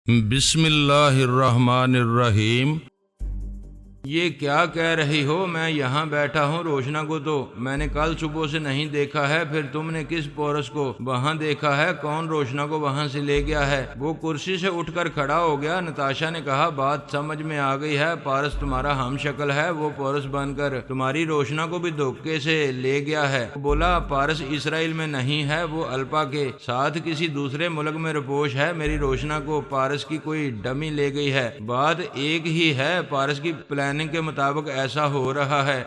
بسم اللہ الرحمن الرحیم۔ یہ کیا کہہ رہی ہو؟ میں یہاں بیٹھا ہوں، روشنا کو تو میں نے کل صبح سے نہیں دیکھا ہے، پھر تم نے کس پورس کو وہاں دیکھا ہے؟ کون روشنا کو وہاں سے لے گیا ہے؟ وہ کرسی سے اٹھ کر کھڑا ہو گیا۔ نتاشا نے کہا بات سمجھ میں آ گئی ہے، پارس تمہارا ہم شکل ہے، وہ پورس بن کر تمہاری روشنا کو بھی دھوکے سے لے گیا ہے۔ بولا پارس اسرائیل میں نہیں ہے، وہ الپا کے ساتھ کسی دوسرے ملک میں رپوش ہے، میری روشنا کو پارس کی کوئی ڈمی لے گئی ہے۔ بات ایک ہی ہے، پارس کی پلاننگ کے مطابق ایسا ہو رہا ہے۔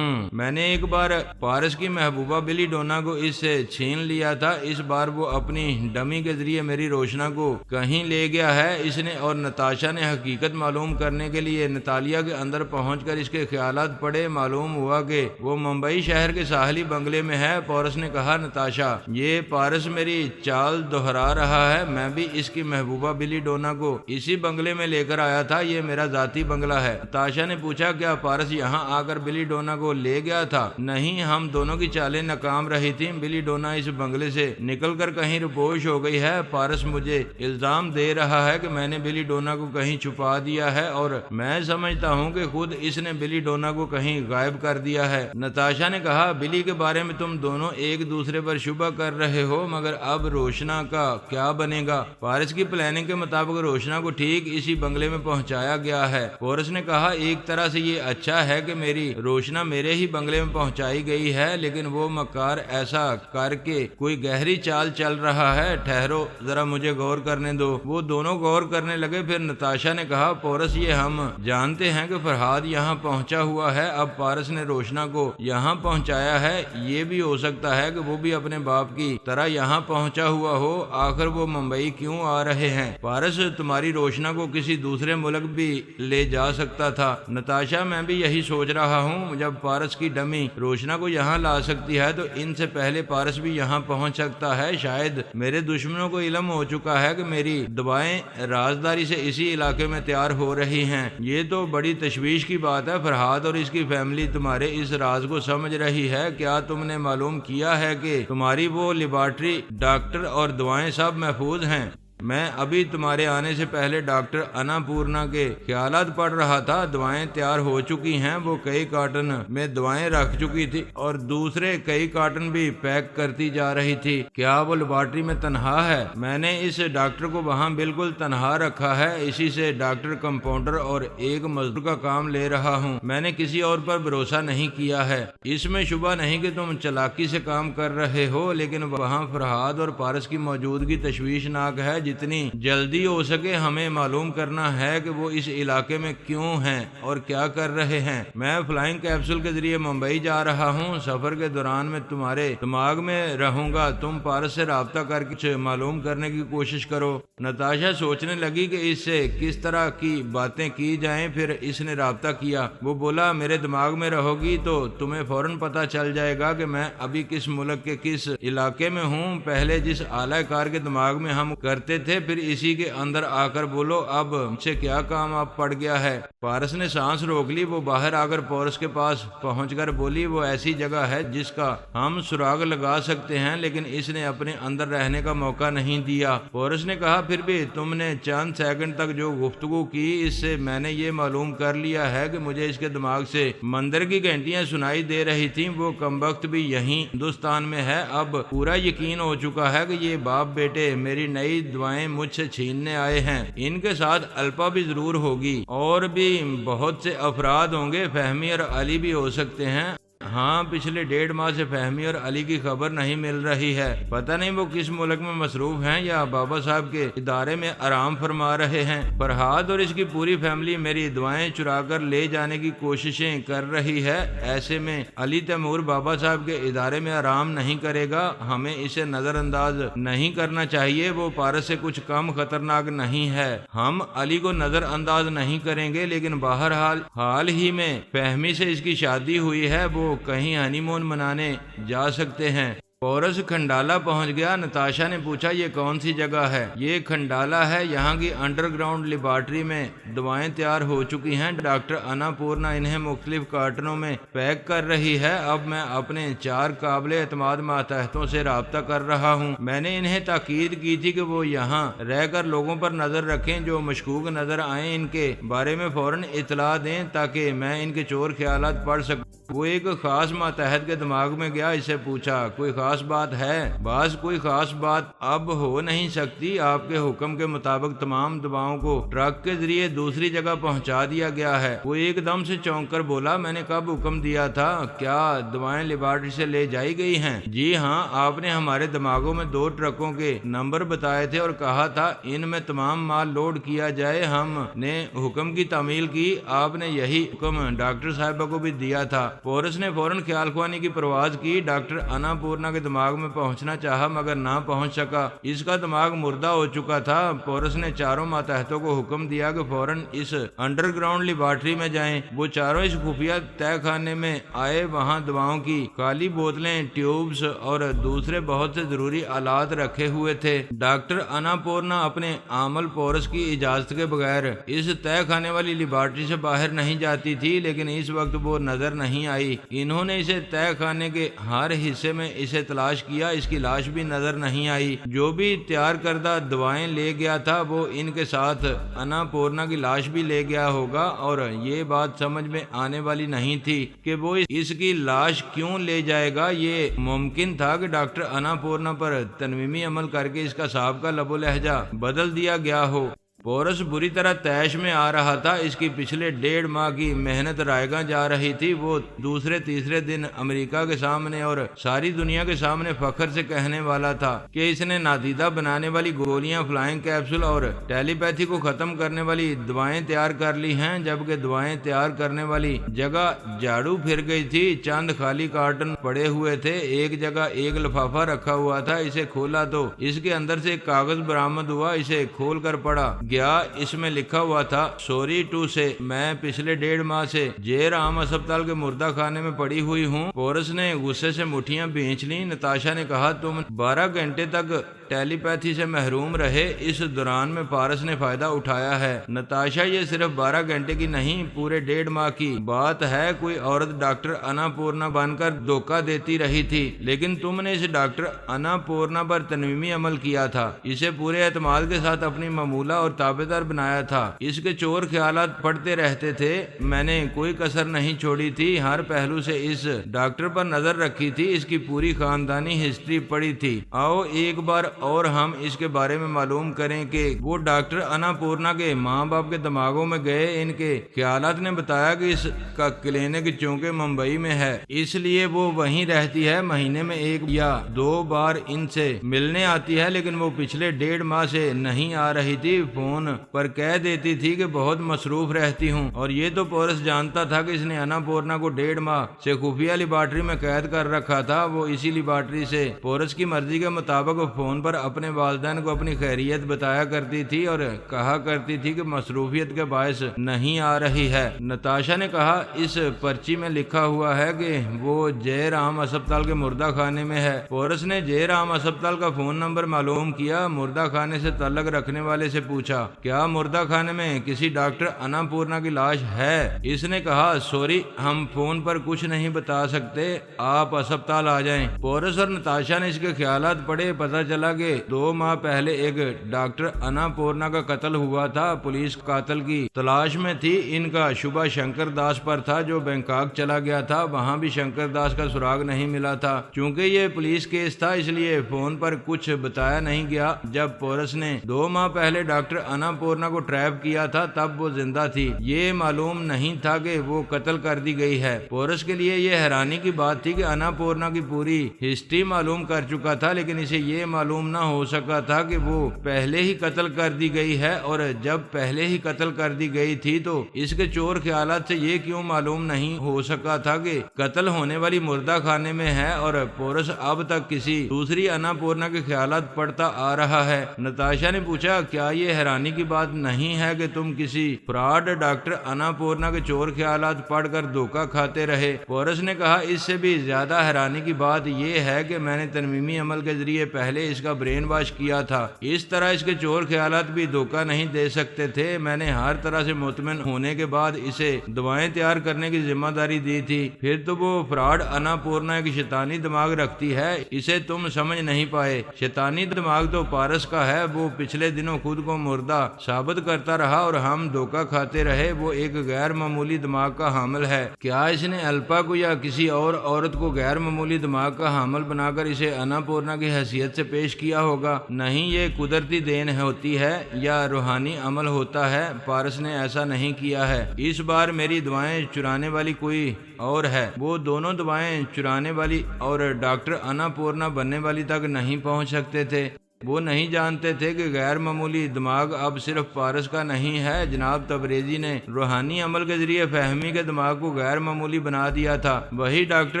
میں نے ایک بار پارس کی محبوبہ بلی ڈونا کو اس سے چھین لیا تھا، اس بار وہ اپنی ڈمی کے ذریعے میری روشنا کو کہیں لے گیا ہے۔ اس نے اور نتاشا نے حقیقت معلوم کرنے کے لیے نتالیا کے اندر پہنچ کر اس کے خیالات پڑھے۔ معلوم ہوا کہ وہ ممبئی شہر کے ساحلی بنگلے میں ہے۔ پورس نے کہا نتاشا یہ پارس میری چال دہرا رہا ہے، میں بھی اس کی محبوبہ بلی ڈونا کو اسی بنگلے میں لے کر آیا تھا، یہ میرا ذاتی بنگلہ ہے۔ نتاشا نے پوچھا کیا پارس یہاں آ کر بلی ڈونا کو لے گیا تھا؟ نہیں، ہم دونوں کی چالیں ناکام رہی تھیں، بلی ڈونا اس بنگلے سے نکل کر کہیں رپوش ہو گئی ہے۔ پارس مجھے الزام دے رہا ہے کہ میں نے بلی ڈونا کو کہیں چھپا دیا ہے، اور میں سمجھتا ہوں کہ خود اس نے بلی ڈونا کو کہیں غائب کر دیا ہے۔ نتاشا نے کہا بلی کے بارے میں تم دونوں ایک دوسرے پر شبہ کر رہے ہو، مگر اب روشنا کا کیا بنے گا؟ پارس کی پلاننگ کے مطابق روشنا کو ٹھیک اسی بنگلے میں پہنچایا گیا ہے۔ پورس نے کہا ایک طرح سے یہ اچھا ہے کہ میری روشنا میرے ہی بنگلے میں پہنچائی گئی ہے، لیکن وہ مکار ایسا کر کے کوئی گہری چال چل رہا ہے۔ ٹھہرو ذرا مجھے غور کرنے دو۔ وہ دونوں غور کرنے لگے، پھر نتاشا نے کہا پورس یہ ہم جانتے ہیں کہ فرہاد یہاں پہنچا ہوا ہے، اب پارس نے روشنا کو یہاں پہنچایا ہے، یہ بھی ہو سکتا ہے کہ وہ بھی اپنے باپ کی طرح یہاں پہنچا ہوا ہو، آخر وہ ممبئی کیوں آ رہے ہیں؟ پارس تمہاری روشنا کو کسی دوسرے ملک بھی لے جا سکتا تھا۔ نتاشا میں بھی یہی سوچ رہا ہوں، جب پارس کی ڈمی روشنا کو یہاں لا سکتی ہے تو ان سے پہلے پارس بھی یہاں پہنچ سکتا ہے۔ شاید میرے دشمنوں کو علم ہو چکا ہے کہ میری دعائیں رازداری سے اسی علاقے میں تیار ہو رہی ہیں۔ یہ تو بڑی تشویش کی بات ہے، فرہاد اور اس کی فیملی تمہارے اس راز کو سمجھ رہی ہے۔ کیا تم نے معلوم کیا ہے کہ تمہاری وہ لیبارٹری، ڈاکٹر اور دوائیں سب محفوظ ہیں؟ میں ابھی تمہارے آنے سے پہلے ڈاکٹر انا پورنا کے خیالات پڑھ رہا تھا، دوائیں تیار ہو چکی ہیں، وہ کئی کارٹن میں دوائیں رکھ چکی تھی اور دوسرے کئی کارٹن بھی پیک کرتی جا رہی تھی۔ کیا وہ لیبارٹری میں تنہا ہے؟ میں نے اس ڈاکٹر کو وہاں بالکل تنہا رکھا ہے، اسی سے ڈاکٹر، کمپاؤنڈر اور ایک مزدور کا کام لے رہا ہوں، میں نے کسی اور پر بھروسہ نہیں کیا ہے۔ اس میں شبہ نہیں کہ تم چالاکی سے کام کر رہے ہو، لیکن وہاں فرہاد اور پارس کی موجودگی تشویشناک ہے۔ جتنی جلدی ہو سکے ہمیں معلوم کرنا ہے کہ وہ اس علاقے میں کیوں ہیں اور کیا کر رہے ہیں۔ میں فلائنگ کیپسول کے ذریعے ممبئی جا رہا ہوں، سفر کے دوران میں تمہارے دماغ میں رہوں گا، تم پارس سے رابطہ کر کے معلوم کرنے کی کوشش کرو۔ نتاشا سوچنے لگی کہ اس سے کس طرح کی باتیں کی جائیں، پھر اس نے رابطہ کیا۔ وہ بولا میرے دماغ میں رہو گی تو تمہیں فوراً پتہ چل جائے گا کہ میں ابھی کس ملک کے کس علاقے میں ہوں۔ پہلے جس اعلی کار کے دماغ میں ہم کرتے تھے پھر اسی کے اندر آ کر بولو اب سے کیا کام اب پڑ گیا ہے۔ پارس نے سانس روک لی، وہ باہر آ کر پورس کے پاس پہنچ کر بولی وہ ایسی جگہ ہے جس کا ہم سراغ لگا سکتے ہیں، لیکن اس نے اپنے اندر رہنے کا موقع نہیں دیا۔ پورس نے کہا پھر بھی تم نے چند سیکنڈ تک جو گفتگو کی اس سے میں نے یہ معلوم کر لیا ہے کہ مجھے اس کے دماغ سے مندر کی گھنٹیاں سنائی دے رہی تھیں، وہ کمبخت بھی یہیں ہندوستان میں ہے۔ اب پورا یقین ہو چکا ہے کہ یہ باپ بیٹے میری نئی دعائیں مجھ سے چھیننے آئے ہیں، ان کے ساتھ الپا بھی ضرور ہوگی اور بھی بہت سے افراد ہوں گے، فہمی اور علی بھی ہو سکتے ہیں۔ ہاں پچھلے 1.5 ماہ سے فہمی اور علی کی خبر نہیں مل رہی ہے، پتہ نہیں وہ کس ملک میں مصروف ہیں یا بابا صاحب کے ادارے میں آرام فرما رہے ہیں۔ فرہاد اور اس کی پوری فیملی میری دعائیں چرا کر لے جانے کی کوششیں کر رہی ہے، ایسے میں علی تیمور بابا صاحب کے ادارے میں آرام نہیں کرے گا، ہمیں اسے نظر انداز نہیں کرنا چاہیے، وہ پارس سے کچھ کم خطرناک نہیں ہے۔ ہم علی کو نظر انداز نہیں کریں گے، لیکن بہرحال حال ہی میں فہمی سے اس کی شادی ہوئی ہے، وہ کہیں ہنی مون منانے جا سکتے ہیں۔ پورس کھنڈالا پہنچ گیا۔ نتاشا نے پوچھا یہ کون سی جگہ ہے؟ یہ کھنڈالا ہے، یہاں کی انڈر گراؤنڈ لیبارٹری میں دوائیں تیار ہو چکی ہیں، ڈاکٹر اناپورنا انہیں مختلف کارٹنوں میں پیک کر رہی ہے۔ اب میں اپنے 4 قابل اعتماد ماتحتوں سے رابطہ کر رہا ہوں۔ میں نے انہیں تاکید کی تھی کہ وہ یہاں رہ کر لوگوں پر نظر رکھیں، جو مشکوک نظر آئیں ان کے بارے میں فوراً اطلاع دیں تاکہ میں ان کے چور خیالات پڑھ سکوں۔ وہ ایک خاص ماتحت کے دماغ میں گیا، اسے پوچھا کوئی خاص بات ہے؟ باز کوئی خاص بات اب ہو نہیں سکتی، آپ کے حکم کے مطابق تمام دواؤں کو ٹرک کے ذریعے دوسری جگہ پہنچا دیا گیا ہے۔ وہ ایک دم سے چونک کر بولا میں نے کب حکم دیا تھا؟ کیا دوائیں لیبارٹری سے لے جائی گئی ہیں؟ جی ہاں، آپ نے ہمارے دماغوں میں 2 ٹرکوں کے نمبر بتائے تھے اور کہا تھا ان میں تمام مال لوڈ کیا جائے۔ ہم نے حکم کی تعمیل کی، آپ نے یہی حکم ڈاکٹر صاحبہ کو بھی دیا تھا۔ پورس نے فوراً خیال خوانی کی پرواز کی، ڈاکٹر اناپورنا کے دماغ میں پہنچنا چاہا مگر نہ پہنچ سکا، اس کا دماغ مردہ ہو چکا تھا۔ پورس نے 4 ماتحتوں کو حکم دیا کہ فوراً اس انڈر گراؤنڈ لیبارٹری میں جائیں۔ وہ چاروں اس خفیہ تہہ خانے میں آئے، وہاں دواؤں کی خالی بوتلیں، ٹیوبز اور دوسرے بہت سے ضروری آلات رکھے ہوئے تھے۔ ڈاکٹر اناپورنا اپنے عامل پورس کی اجازت کے بغیر اس تہہ خانے والی لیبارٹری سے باہر نہیں جاتی تھی، لیکن اس وقت وہ نظر نہیں آئی۔ انہوں نے اسے تہہ خانے کے ہر حصے میں اسے تلاش کیا، اس کی لاش بھی نظر نہیں آئی۔ جو بھی تیار کردہ دوائیں لے گیا تھا وہ ان کے ساتھ اناپورنا کی لاش بھی لے گیا ہوگا، اور یہ بات سمجھ میں آنے والی نہیں تھی کہ وہ اس کی لاش کیوں لے جائے گا۔ یہ ممکن تھا کہ ڈاکٹر اناپورنا پر تنویمی عمل کر کے اس کا سابقہ لب و لہجہ بدل دیا گیا ہو۔ پورس بری طرح طیش میں آ رہا تھا، اس کی پچھلے 1.5 ماہ کی محنت رائیگاں جا رہی تھی۔ وہ دوسرے تیسرے دن امریکہ کے سامنے اور ساری دنیا کے سامنے فخر سے کہنے والا تھا کہ اس نے نادیدہ بنانے والی گولیاں، فلائنگ کیپسول اور ٹیلی پیتھی کو ختم کرنے والی دوائیں تیار کر لی ہیں، جبکہ دوائیں تیار کرنے والی جگہ جھاڑو پھر گئی تھی۔ چند خالی کارٹن پڑے ہوئے تھے، ایک جگہ ایک لفافہ رکھا ہوا تھا، اسے کھولا تو اس کے اندر سے ایک کاغذ برآمد ہوا، اسے کھول کر پڑھا گیا۔ اس میں لکھا ہوا تھا سوری ٹو سے میں پچھلے 1.5 ماہ سے جیر عام اسپتال کے مردہ خانے میں پڑی ہوئی ہوں۔ پورس نے غصے سے مٹھیاں بھینچ لیں۔ نتاشا نے کہا تم 12 گھنٹے تک ٹیلی پیتھی سے محروم رہے، اس دوران میں پارس نے فائدہ اٹھایا ہے۔ نتاشا یہ صرف 12 گھنٹے کی نہیں، پورے 1.5 ماہ کی بات ہے۔ کوئی عورت ڈاکٹر اناپورنا بن کر دھوکہ دیتی رہی تھی، لیکن تم نے اس ڈاکٹر اناپورنا پر تنویمی عمل کیا تھا، اسے پورے اعتماد کے ساتھ اپنی ممولہ اور تابعدار بنایا تھا، اس کے چور خیالات پڑھتے رہتے تھے۔ میں نے کوئی کسر نہیں چھوڑی تھی، ہر پہلو سے اس ڈاکٹر پر نظر رکھی تھی، اس کی پوری خاندانی ہسٹری پڑھی تھی۔ آؤ ایک بار اور ہم اس کے بارے میں معلوم کریں کہ وہ ڈاکٹر اناپورنا کے ماں باپ کے دماغوں میں گئے۔ ان کے خیالات نے بتایا کہ اس کا کلینک چونکہ ممبئی میں ہے، اس لیے وہ وہیں رہتی ہے، مہینے میں 1 یا 2 بار ان سے ملنے آتی ہے، لیکن وہ پچھلے 1.5 ماہ سے نہیں آ رہی تھی۔ فون پر کہہ دیتی تھی کہ بہت مصروف رہتی ہوں، اور یہ تو پورس جانتا تھا کہ اس نے اناپورنا کو 1.5 ماہ سے خفیہ لیبارٹری میں قید کر رکھا تھا۔ وہ اسی لیبارٹری سے پورس کی مرضی کے مطابق فون پر اپنے والدین کو اپنی خیریت بتایا کرتی تھی اور کہا کرتی تھی کہ مصروفیت کے باعث نہیں آ رہی ہے۔ نتاشا نے کہا اس پرچی میں لکھا ہوا ہے کہ وہ جیر عام اسپتال کے مردہ خانے میں ہے۔ پورس نے جیر عام اسپتال کا فون نمبر معلوم کیا، مردہ خانے سے تعلق رکھنے والے سے پوچھا کیا مردہ خانے میں کسی ڈاکٹر اناپورنا کی لاش ہے؟ اس نے کہا سوری، ہم فون پر کچھ نہیں بتا سکتے، آپ اسپتال آ جائیں۔ پورس اور نتاشا نے اس کے خیالات پڑھے، پتہ چلا کہ 2 ماہ پہلے ایک ڈاکٹر اناپورنا کا قتل ہوا تھا، پولیس قاتل کی تلاش میں تھی۔ ان کا شبہ شنکر داس پر تھا جو بینکاک چلا گیا تھا، وہاں بھی شنکر داس کا سراغ نہیں ملا تھا۔ چونکہ یہ پولیس کیس تھا اس لیے فون پر کچھ بتایا نہیں گیا۔ جب پورس نے 2 ماہ پہلے ڈاکٹر اناپورنا کو ٹریپ کیا تھا تب وہ زندہ تھی، یہ معلوم نہیں تھا کہ وہ قتل کر دی گئی ہے۔ پورس کے لیے یہ حیرانی کی بات تھی کہ اناپورنا کی پوری ہسٹری معلوم کر چکا تھا، لیکن اسے یہ معلوم معلوم نہ ہو سکا تھا کہ وہ پہلے ہی قتل کر دی گئی ہے، اور جب پہلے ہی قتل کر دی گئی تھی تو اس کے چور خیالات سے یہ کیوں معلوم نہیں ہو سکا تھا کہ قتل ہونے والی مردہ خانے میں ہے، اور پورس اب تک کسی دوسری اناپورنا کے خیالات پڑتا آ رہا ہے۔ نتاشا نے پوچھا، کیا یہ حیرانی کی بات نہیں ہے کہ تم کسی فراڈ ڈاکٹر اناپورنا کے چور خیالات پڑھ کر دھوکہ کھاتے رہے؟ پورس نے کہا، اس سے بھی زیادہ حیرانی کی بات یہ ہے کہ میں نے ترمیمی عمل کے ذریعے پہلے اس کا برین واش کیا تھا، اس طرح اس کے چور خیالات بھی دھوکہ نہیں دے سکتے تھے۔ میں نے ہر طرح سے مطمئن ہونے کے بعد اسے دوائیں تیار کرنے کی ذمہ داری دی تھی۔ پھر تو وہ فراڈ اناپورنا ایک شیطانی دماغ رکھتی ہے، اسے تم سمجھ نہیں پائے۔ شیطانی دماغ تو پارس کا ہے، وہ پچھلے دنوں خود کو مردہ ثابت کرتا رہا اور ہم دھوکہ کھاتے رہے۔ وہ ایک غیر معمولی دماغ کا حامل ہے۔ کیا اس نے الپا کو یا کسی اور عورت کو غیر معمولی دماغ کا حامل بنا کر اسے اناپورنا کی حیثیت سے پیش کیا ہوگا؟ نہیں، یہ قدرتی دین ہوتی ہے یا روحانی عمل ہوتا ہے۔ پارس نے ایسا نہیں کیا ہے۔ اس بار میری دوائیں چرانے والی کوئی اور ہے۔ وہ دونوں دوائیں چرانے والی اور ڈاکٹر اناپورنا بننے والی تک نہیں پہنچ سکتے تھے۔ وہ نہیں جانتے تھے کہ غیر معمولی دماغ اب صرف پارس کا نہیں ہے۔ جناب تبریزی نے روحانی عمل کے ذریعے فہمی کے دماغ کو غیر معمولی بنا دیا تھا۔ وہی ڈاکٹر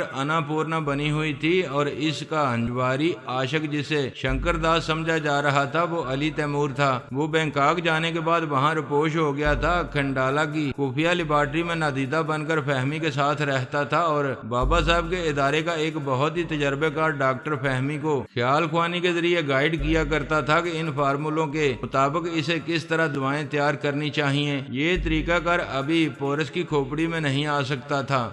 اناپورنا بنی ہوئی تھی، اور اس کا انجواری عاشق جسے شنکر داس سمجھا جا رہا تھا وہ علی تیمور تھا۔ وہ بینکاک جانے کے بعد وہاں رپوش ہو گیا تھا۔ کھنڈالہ کی خفیہ لیبارٹری میں نادیدہ بن کر فہمی کے ساتھ رہتا تھا، اور بابا صاحب کے ادارے کا ایک بہت ہی تجربے کار ڈاکٹر فہمی کو خیال خوانی کے ذریعے گائیڈ کیا کرتا تھا کہ ان فارمولوں کے مطابق اسے کس طرح دوائیں تیار کرنی چاہیے۔ یہ طریقہ کار ابھی پورس کی کھوپڑی میں نہیں آ سکتا تھا۔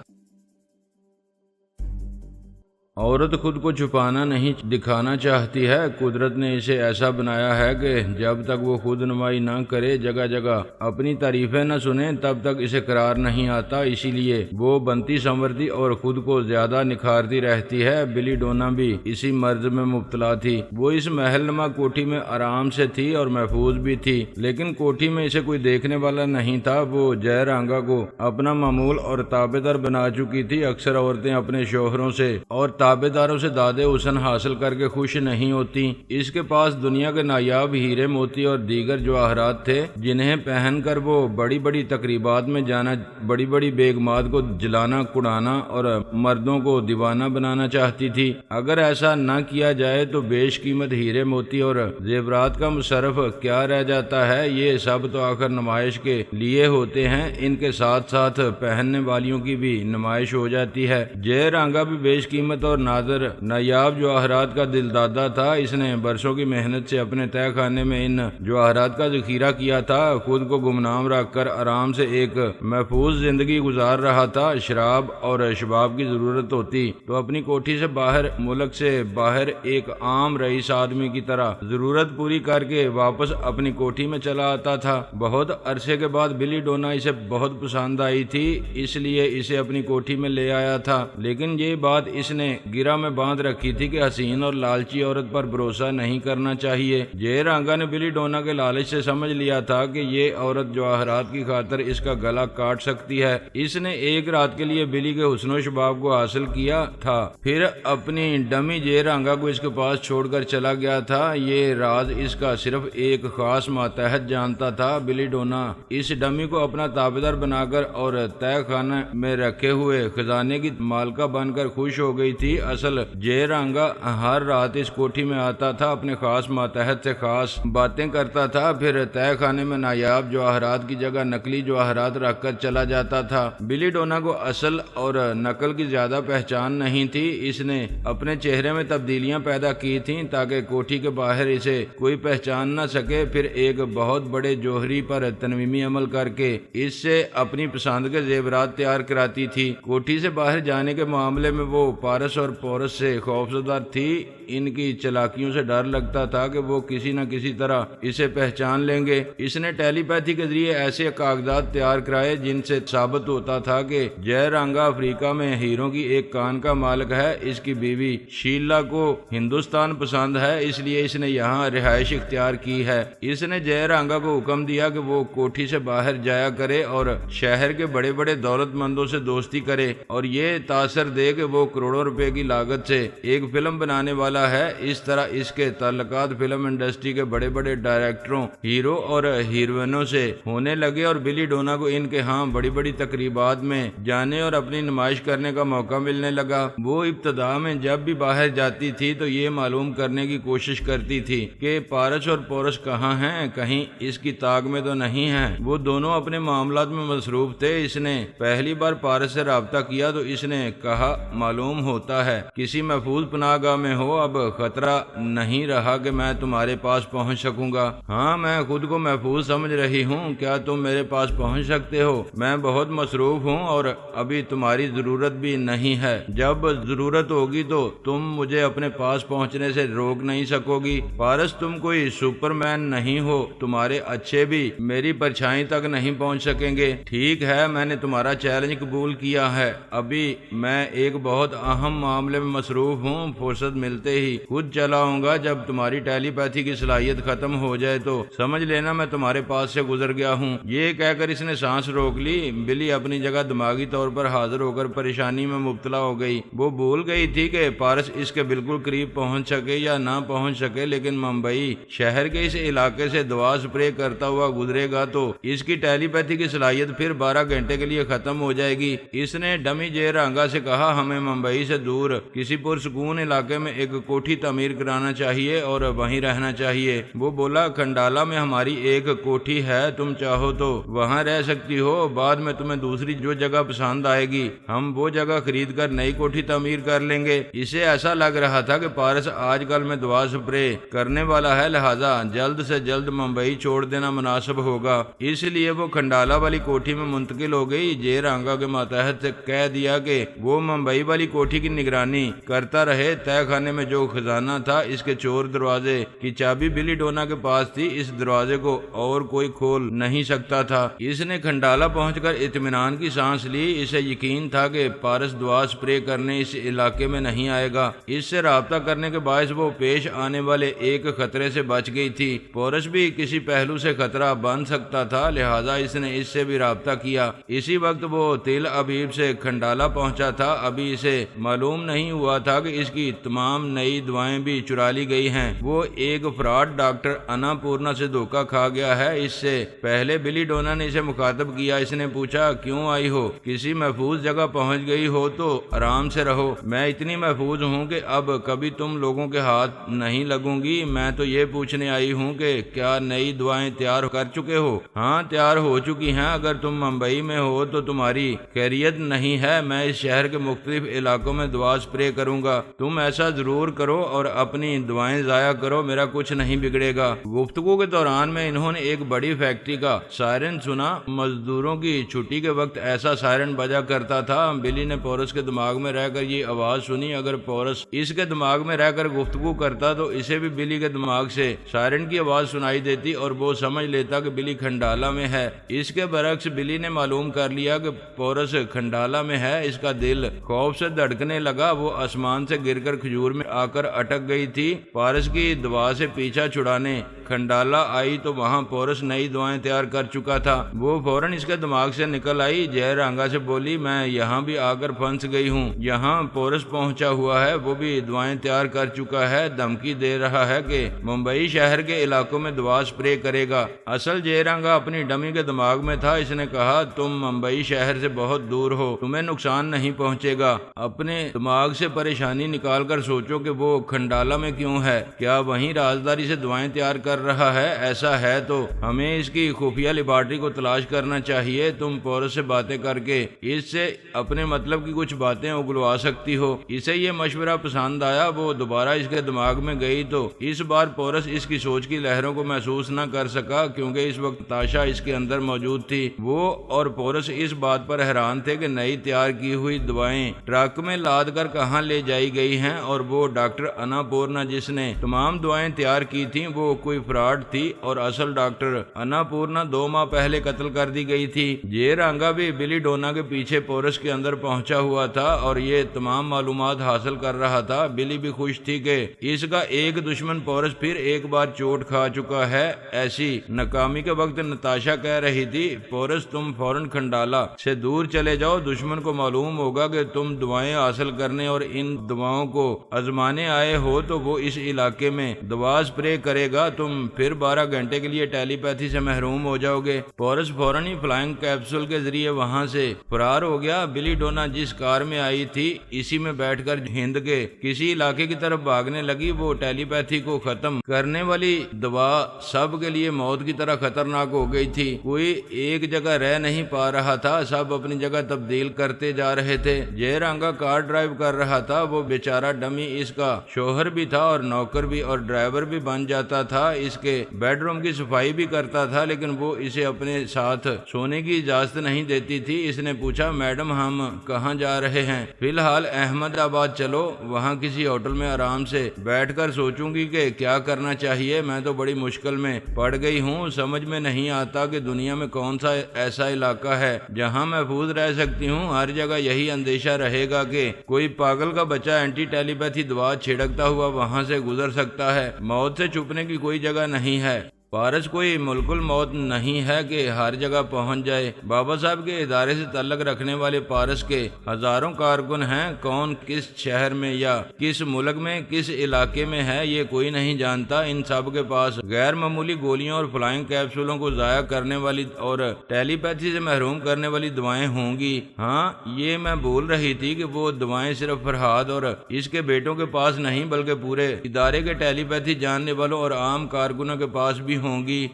عورت خود کو چھپانا نہیں دکھانا چاہتی ہے۔ قدرت نے اسے ایسا بنایا ہے کہ جب تک وہ خود نمائی نہ کرے، جگہ جگہ اپنی تعریفیں نہ سنے، تب تک اسے قرار نہیں آتا۔ اسی لیے وہ بنتی سنورتی اور خود کو زیادہ نکھارتی رہتی ہے۔ بلی ڈونا بھی اسی مرض میں مبتلا تھی۔ وہ اس محل نما کوٹھی میں آرام سے تھی اور محفوظ بھی تھی، لیکن کوٹھی میں اسے کوئی دیکھنے والا نہیں تھا۔ وہ جے رانگا کو اپنا معمول اور تابع دار بنا چکی تھی۔ اکثر عورتیں اپنے شوہروں سے اور تابع داروں سے دادے حسن حاصل کر کے خوش نہیں ہوتی۔ اس کے پاس دنیا کے نایاب ہیرے موتی اور دیگر جواہرات تھے، جنہیں پہن کر وہ بڑی بڑی تقریبات میں جانا، بڑی بڑی بیگمات کو جلانا کڑانا اور مردوں کو دیوانہ بنانا چاہتی تھی۔ اگر ایسا نہ کیا جائے تو بیش قیمت ہیرے موتی اور زیورات کا مصرف کیا رہ جاتا ہے؟ یہ سب تو آخر نمائش کے لیے ہوتے ہیں، ان کے ساتھ ساتھ پہننے والیوں کی بھی نمائش ہو جاتی ہے۔ جے رانگا بھی بیش قیمت اور نایاب جواہرات کا دل دادا تھا۔ اس نے برسوں کی محنت سے اپنے تہہ خانے میں ان جواہرات کا ذخیرہ کیا تھا۔ خود کو گمنام رکھ کر آرام سے ایک محفوظ زندگی گزار رہا تھا۔ شراب اور شباب کی ضرورت ہوتی تو اپنی کوٹھی سے باہر، ملک سے باہر، ایک عام رئیس آدمی کی طرح ضرورت پوری کر کے واپس اپنی کوٹھی میں چلا آتا تھا۔ بہت عرصے کے بعد بلی ڈونا اسے بہت پسند آئی تھی، اس لیے اسے اپنی کوٹھی میں لے آیا تھا، لیکن یہ بات اس نے گرہ میں باندھ رکھی تھی کہ حسین اور لالچی عورت پر بھروسہ نہیں کرنا چاہیے۔ جے رانگا نے بلی ڈونا کے لالچ سے سمجھ لیا تھا کہ یہ عورت جواہرات کی خاطر اس کا گلا کاٹ سکتی ہے۔ اس نے ایک رات کے لیے بلی کے حسن و شباب کو حاصل کیا تھا، پھر اپنی ڈمی جے رانگا کو اس کے پاس چھوڑ کر چلا گیا تھا۔ یہ راز اس کا صرف ایک خاص ماتحت جانتا تھا۔ بلی ڈونا اس ڈمی کو اپنا تابعدار بنا کر اور تہہ خانہ میں رکھے ہوئے خزانے کی مالکہ بن کر خوش ہو گئی تھی۔ اصل جے رانگا ہر رات اس کوٹھی میں آتا تھا، اپنے خاص ماتحت سے خاص باتیں کرتا تھا، پھر تہہ خانے میں نایاب جواہرات کی جگہ نقلی جواہرات رکھ کر چلا جاتا تھا۔ بلی ڈونا کو اصل اور نقل کی زیادہ پہچان نہیں تھی۔ اس نے اپنے چہرے میں تبدیلیاں پیدا کی تھیں تاکہ کوٹھی کے باہر اسے کوئی پہچان نہ سکے۔ پھر ایک بہت بڑے جوہری پر تنویمی عمل کر کے اس سے اپنی پسند کے زیورات تیار کراتی تھی۔ کوٹھی سے باہر جانے کے معاملے میں وہ پارس اور پورس سے خوفزدہ تھی۔ ان کی چلاکیوں سے ڈر لگتا تھا کہ وہ کسی نہ کسی طرح اسے پہچان لیں گے۔ اس نے ٹیلی پیتھی کے ذریعے ایسے کاغذات تیار کرائے جن سے ثابت ہوتا تھا کہ جے رانگا افریقہ میں ہیروں کی ایک کان کا مالک ہے۔ اس کی بیوی شیلا کو ہندوستان پسند ہے، اس لیے اس نے یہاں رہائش اختیار کی ہے۔ اس نے جے رانگا کو حکم دیا کہ وہ کوٹھی سے باہر جایا کرے اور شہر کے بڑے بڑے دولت مندوں سے دوستی کرے اور یہ تاثر دے کہ وہ کروڑوں روپے کی لاگت سے ایک فلم بنانے والا ہے۔ اس طرح اس کے تعلقات فلم انڈسٹری کے بڑے بڑے ڈائریکٹروں، ہیرو اور ہیروئنوں سے ہونے لگے اور بلی ڈونا کو ان کے ہاں بڑی بڑی تقریبات میں جانے اور اپنی نمائش کرنے کا موقع ملنے لگا۔ وہ ابتدا میں جب بھی باہر جاتی تھی تو یہ معلوم کرنے کی کوشش کرتی تھی کہ پارس اور پورس کہاں ہیں، کہیں اس کی طاق میں تو نہیں ہیں۔ وہ دونوں اپنے معاملات میں مصروف تھے۔ اس نے پہلی بار پارس سے رابطہ کیا تو اس نے کہا معلوم ہوتا ہے کسی محفوظ پناہ گاہ میں ہو، اب خطرہ نہیں رہا کہ میں تمہارے پاس پہنچ سکوں گا۔ ہاں میں خود کو محفوظ سمجھ رہی ہوں، کیا تم میرے پاس پہنچ سکتے ہو؟ میں بہت مصروف ہوں اور ابھی تمہاری ضرورت بھی نہیں ہے۔ جب ضرورت ہوگی تو تم مجھے اپنے پاس پہنچنے سے روک نہیں سکو گی۔ پارس تم کوئی سپر مین نہیں ہو، تمہارے اچھے بھی میری پرچھائی تک نہیں پہنچ سکیں گے۔ ٹھیک ہے، میں نے تمہارا چیلنج قبول کیا ہے۔ ابھی میں ایک بہت اہم معاملے میں مصروف ہوں، فرصت ملتے ہی خود چلا آؤں گا۔ جب تمہاری ٹیلی پیتھی کی صلاحیت ختم ہو جائے تو سمجھ لینا میں تمہارے پاس سے گزر گیا ہوں۔ یہ کہہ کر اس نے سانس روک لی۔ بلی اپنی جگہ دماغی طور پر حاضر ہو کر پریشانی میں مبتلا ہو گئی۔ وہ بھول گئی تھی کہ پارس اس کے بالکل قریب پہنچ سکے یا نہ پہنچ سکے، لیکن ممبئی شہر کے اس علاقے سے دوا سپرے کرتا ہوا گزرے گا تو اس کی ٹیلی پیتھی کی صلاحیت پھر 12 گھنٹے کے لیے ختم ہو جائے گی۔ اس نے ڈمی جے رانگا سے کہا ہمیں ممبئی سے دور کسی پرسکون علاقے میں ایک کوٹھی تعمیر کرانا چاہیے اور وہیں رہنا چاہیے۔ وہ بولا کھنڈالہ میں ہماری ایک کوٹھی ہے، تم چاہو تو وہاں رہ سکتی ہو، بعد میں تمہیں دوسری جو جگہ پسند آئے گی ہم وہ جگہ خرید کر نئی کوٹھی تعمیر کر لیں گے۔ اسے ایسا لگ رہا تھا کہ پارس آج کل میں دوا سپرے کرنے والا ہے، لہذا جلد سے جلد ممبئی چھوڑ دینا مناسب ہوگا۔ اس لیے وہ کھنڈالہ والی کوٹھی میں منتقل ہو گئی۔ جے رانگا کے ماتحت سے کہہ دیا کہ وہ ممبئی والی کوٹھی کی نگرانی کرتا رہے۔ تہ خانے میں جو خزانہ تھا، اس کے چور دروازے کی چابی بلی ڈونا کے پاس تھی، اس دروازے کو اور کوئی کھول نہیں سکتا تھا۔ اس نے کھنڈالہ پہنچ کر اطمینان کی سانس لی۔ اسے یقین تھا کہ پارس دوا سپرے کرنے اس علاقے میں نہیں آئے گا۔ اس سے رابطہ کرنے کے باعث وہ پیش آنے والے ایک خطرے سے بچ گئی تھی۔ پورس بھی کسی پہلو سے خطرہ بن سکتا تھا، لہذا اس نے اس سے بھی رابطہ کیا۔ اسی وقت وہ تل ابیب سے کھنڈالہ پہنچا تھا۔ ابھی اسے معلوم نہیں ہوا تھا کہ اس کی تمام نئی دوائیں بھی چرا لی گئی ہیں۔ وہ ایک فراڈ ڈاکٹر انا پورنا سے دھوکہ کھا گیا ہے۔ اس سے پہلے بلی ڈونا نے اسے مخاطب کیا۔ اس نے پوچھا کیوں آئی ہو؟ کسی محفوظ جگہ پہنچ گئی ہو تو آرام سے رہو۔ میں اتنی محفوظ ہوں کہ اب کبھی تم لوگوں کے ہاتھ نہیں لگوں گی۔ میں تو یہ پوچھنے آئی ہوں کہ کیا نئی دوائیں تیار کر چکے ہو؟ ہاں تیار ہو چکی ہیں۔ اگر تم ممبئی میں ہو تو تمہاری خیریت نہیں ہے، میں اس شہر کے مختلف علاقوں میں دوا سپرے کروں گا۔ تم ایسا ضرور کرو اور اپنی دوائیں ضائع کرو، میرا کچھ نہیں بگڑے گا۔ گفتگو کے دوران میں انہوں نے ایک بڑی فیکٹری کا سائرن سنا۔ مزدوروں کی چھٹی کے وقت ایسا سائرن بجا کرتا تھا۔ بلی نے پورس کے دماغ میں رہ کر یہ آواز سنی۔ اگر پورس اس کے دماغ میں رہ کر گفتگو کرتا تو اسے بھی بلی کے دماغ سے سائرن کی آواز سنائی دیتی اور وہ سمجھ لیتا کہ بلی کھنڈالہ میں ہے۔ اس کے برعکس بلی نے معلوم کر لیا کہ پورس کھنڈالہ میں ہے۔ اس کا دل خوف سے دھڑکنے لگا۔ وہ آسمان سے گر کر کھجور میں آ کر اٹک گئی تھی۔ پارس کی دوا سے پیچھا چھڑانے کھنڈالہ آئی تو وہاں پورس نئی دوائیں تیار کر چکا تھا۔ وہ فوراً اس کے دماغ سے نکل آئی۔ جے رانگا سے بولی میں یہاں بھی آ کر پھنس گئی ہوں۔ یہاں پورس پہنچا ہوا ہے، وہ بھی دوائیں تیار کر چکا ہے، دھمکی دے رہا ہے کہ ممبئی شہر کے علاقوں میں دوا سپرے کرے گا۔ اصل جے رانگا اپنی ڈمی کے دماغ میں تھا۔ اس نے کہا تم ممبئی شہر سے بہت دور ہو، تمہیں نقصان نہیں پہنچے گا۔ اپنے دماغ سے پریشانی نکال کر سوچو کہ وہ کھنڈالہ میں کیوں ہے، کیا وہیں رازداری سے دوائیں تیار کر رہا ہے؟ ایسا ہے تو ہمیں اس کی خفیہ لیبارٹری کو تلاش کرنا چاہیے۔ تم پورس سے باتیں کر کے اس سے اپنے مطلب کی کچھ باتیں اگلوا سکتی ہو۔ اسے یہ مشورہ پسند آیا۔ وہ دوبارہ اس کے دماغ میں گئی تو اس بار پورس اس کی سوچ کی لہروں کو محسوس نہ کر سکا، کیونکہ اس وقت تاشا اس کے اندر موجود تھی۔ وہ اور پورس اس بات پر حیران تھے کہ نئی تیار کی ہوئی دوائیں ٹرک میں لاد کر کہاں لے جائی گئی ہیں، اور وہ ڈاکٹر انا پورنا جس نے تمام دوائیں تیار کی تھیں وہ کوئی فراڈ تھی اور اصل ڈاکٹر انا پورنا 2 ماہ پہلے قتل کر دی گئی تھی۔ جے رانگا بھی بلی ڈونا کے پیچھے پورس کے اندر پہنچا ہوا تھا اور یہ تمام معلومات حاصل کر رہا تھا۔ بلی بھی خوش تھی کہ اس کا ایک دشمن پورس پھر ایک بار چوٹ کھا چکا ہے۔ ایسی ناکامی کے وقت نتاشا کہہ رہی تھی پورس تم فوراً کھنڈالہ سے دور چلے جاؤ، دشمن کو معلوم ہوگا کہ تم دوائیں حاصل کرنے اور ان دواؤں کو آزمانے آئے ہو تو وہ اس علاقے میں دوا اسپرے کرے گا، تم پھر 12 گھنٹے کے لیے ٹیلی پیتھی سے محروم ہو جاؤ گے۔ پورس فوراً ہی فلائنگ کیپسول کے ذریعے وہاں سے فرار ہو گیا۔ بلی ڈونا جس کار میں آئی تھی اسی میں بیٹھ کر ہند کے کسی علاقے کی طرف بھاگنے لگی۔ وہ ٹیلی پیتھی کو ختم کرنے والی دوا سب کے لیے موت کی طرح خطرناک ہو گئی تھی۔ کوئی ایک جگہ رہ نہیں پا رہا تھا، سب اپنی جگہ تبدیل کرتے جا رہے تھے۔ جے رنگا کار ڈرائیو کر رہا تھا، وہ بیچارہ ڈمی اس کا شوہر بھی تھا اور نوکر بھی اور ڈرائیور بھی بن جاتا تھا، اس کے بیڈ روم کی صفائی بھی کرتا تھا، لیکن وہ اسے اپنے ساتھ سونے کی اجازت نہیں دیتی تھی۔ اس نے پوچھا، میڈم ہم کہاں جا رہے ہیں؟ فی الحال احمد آباد چلو، وہاں کسی ہوٹل میں آرام سے بیٹھ کر سوچوں گی کہ کیا کرنا چاہیے۔ میں تو بڑی مشکل میں پڑ گئی ہوں، سمجھ میں نہیں آتا کہ دنیا میں کون سا ایسا علاقہ ہے جہاں محفوظ رہ سکتی ہوں۔ ہر جگہ یہی اندیشہ رہے گا کہ کوئی پاگل کا بچہ اینٹی ٹیلی پیتھی دوا چھڑکتا ہوا وہاں سے گزر سکتا ہے۔ موت سے چھپنے کی کوئی جگہ نہیں ہے۔ پارس کوئی ملک الموت نہیں ہے کہ ہر جگہ پہنچ جائے۔ بابا صاحب کے ادارے سے تعلق رکھنے والے پارس کے ہزاروں کارکن ہیں، کون کس شہر میں یا کس ملک میں کس علاقے میں ہے یہ کوئی نہیں جانتا۔ ان سب کے پاس غیر معمولی گولیاں اور فلائنگ کیپسولوں کو ضائع کرنے والی اور ٹیلی پیتھی سے محروم کرنے والی دوائیں ہوں گی۔ ہاں، یہ میں بول رہی تھی کہ وہ دوائیں صرف فرہاد اور اس کے بیٹوں کے پاس نہیں بلکہ پورے ادارے کے ٹیلی پیتھی جاننے والوں اور عام کارکنوں کے پاس بھی ہوں گی۔